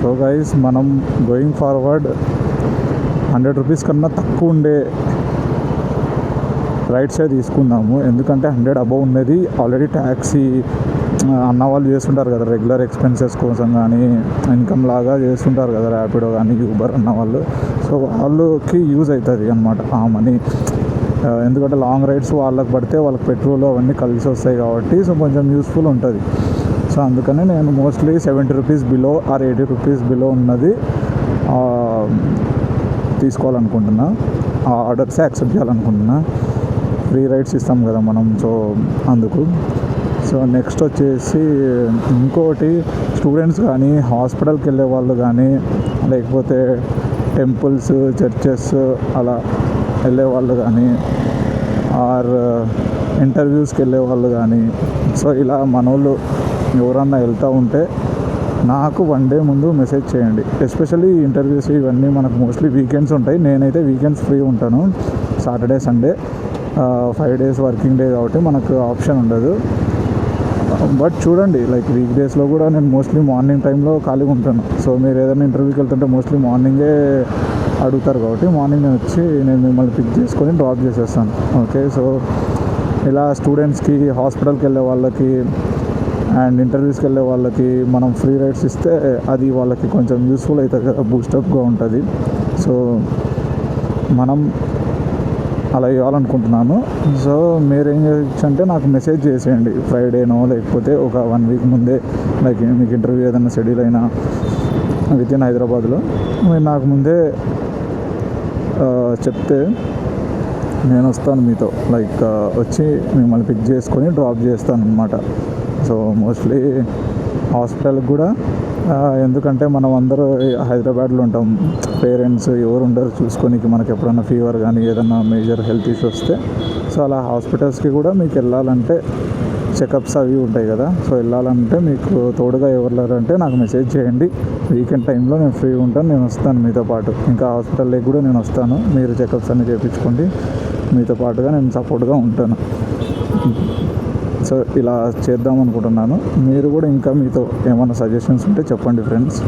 So guys, మనం going forward 100 rupees కన్నా తక్కువ ఉండే రైడ్సే తీసుకుందాము. ఎందుకంటే 100 అబవ్ ఉన్నది ఆల్రెడీ ట్యాక్సీ అన్న వాళ్ళు చేస్తుంటారు కదా, రెగ్యులర్ ఎక్స్పెన్సెస్ కోసం కానీ ఇన్కమ్ లాగా చేస్తుంటారు కదా, ర్యాపిడో కానీ యూబర్ అన్న వాళ్ళు. సో వాళ్ళకి యూజ్ అవుతుంది అన్నమాట ఆ మనీ. ఎందుకంటే లాంగ్ రైడ్స్ వాళ్ళకి పడితే వాళ్ళకి పెట్రోల్ అవన్నీ కలిసి వస్తాయి కాబట్టి సో కొంచెం యూస్ఫుల్ ఉంటుంది. సో అందుకని నేను mostly 70 rupees below or 80 rupees below ఉన్నది తీసుకోవాలనుకుంటున్నా. ఆ ఆర్డర్సే యాక్సెప్ట్ చేయాలనుకుంటున్నా. ఫ్రీ రైడ్స్ ఇస్తాం కదా మనం, సో అందుకు. సో నెక్స్ట్ వచ్చేసి ఇంకోటి, స్టూడెంట్స్ కానీ హాస్పిటల్కి వెళ్ళే వాళ్ళు కానీ లేకపోతే టెంపుల్స్ చర్చెస్ అలా వెళ్ళే వాళ్ళు కానీ ఆర్ ఇంటర్వ్యూస్కి వెళ్ళే వాళ్ళు కానీ, సో ఇలా మనోళ్ళు ఎవరన్నా వెళ్తూ ఉంటే నాకు 1 డే ముందు మెసేజ్ చేయండి. ఎస్పెషల్లీ ఇంటర్వ్యూస్ ఇవన్నీ మనకు మోస్ట్లీ వీకెండ్స్ ఉంటాయి. నేనైతే వీకెండ్స్ ఫ్రీ ఉంటాను, Saturday Sunday 5 days working day కాబట్టి మనకు ఆప్షన్ ఉండదు. బట్ చూడండి, లైక్ వీక్ డేస్లో కూడా నేను మోస్ట్లీ మార్నింగ్ టైంలో ఖాళీగా ఉంటాను. సో మీరు ఏదైనా ఇంటర్వ్యూకి వెళ్తుంటే మోస్ట్లీ మార్నింగే అడుగుతారు కాబట్టి మార్నింగ్ నేను మిమ్మల్ని పిక్ చేసుకొని డ్రాప్ చేసేస్తాను. ఓకే, సో ఇలా స్టూడెంట్స్కి, హాస్పిటల్కి వెళ్ళే వాళ్ళకి అండ్ ఇంటర్వ్యూస్కి వెళ్ళే వాళ్ళకి మనం ఫ్రీ రైడ్స్ ఇస్తే అది వాళ్ళకి కొంచెం యూస్ఫుల్ అవుతుంది కదా, బూస్టప్గా ఉంటుంది. సో మనం అలా ఇవ్వాలనుకుంటున్నాను. సో మీరు ఏం చేయొచ్చు అంటే నాకు మెసేజ్ చేసేయండి ఫ్రైడేనో లేకపోతే ఒక 1 వీక్ ముందే. లైక్ మీకు ఇంటర్వ్యూ ఏదైనా షెడ్యూల్ అయినా విత్ ఇన్ హైదరాబాద్లో మీరు నాకు ముందే చెప్తే నేను వస్తాను మీతో, లైక్ వచ్చి మిమ్మల్ని పిక్ చేసుకొని డ్రాప్ చేస్తాను అనమాట. సో మోస్ట్లీ హాస్పిటల్కి కూడా, ఎందుకంటే మనం అందరూ హైదరాబాద్లో ఉంటాం, పేరెంట్స్ ఎవరు ఉండరు చూసుకోనికి మనకి ఎప్పుడన్నా ఫీవర్ కానీ ఏదన్నా మేజర్ హెల్త్ ఇష్యూ వస్తే. సో అలా హాస్పిటల్స్కి కూడా మీకు వెళ్ళాలంటే చెకప్స్ అవి ఉంటాయి కదా, సో వెళ్ళాలంటే మీకు తోడుగా ఎవరు లేరంటే నాకు మెసేజ్ చేయండి. వీకెండ్ టైంలో నేను ఫ్రీ ఉంటాను, నేను వస్తాను మీతో పాటు. ఇంకా హాస్పిటల్కి కూడా నేను వస్తాను, మీరు చెకప్స్ అన్నీ చేయించుకోండి, మీతో పాటుగా నేను సపోర్ట్గా ఉంటాను. సో ఇలా చేద్దాం అనుకుంటున్నాను. మీరు కూడా ఇంకా మీతో ఏమైనా సజెషన్స్ ఉంటే చెప్పండి ఫ్రెండ్స్.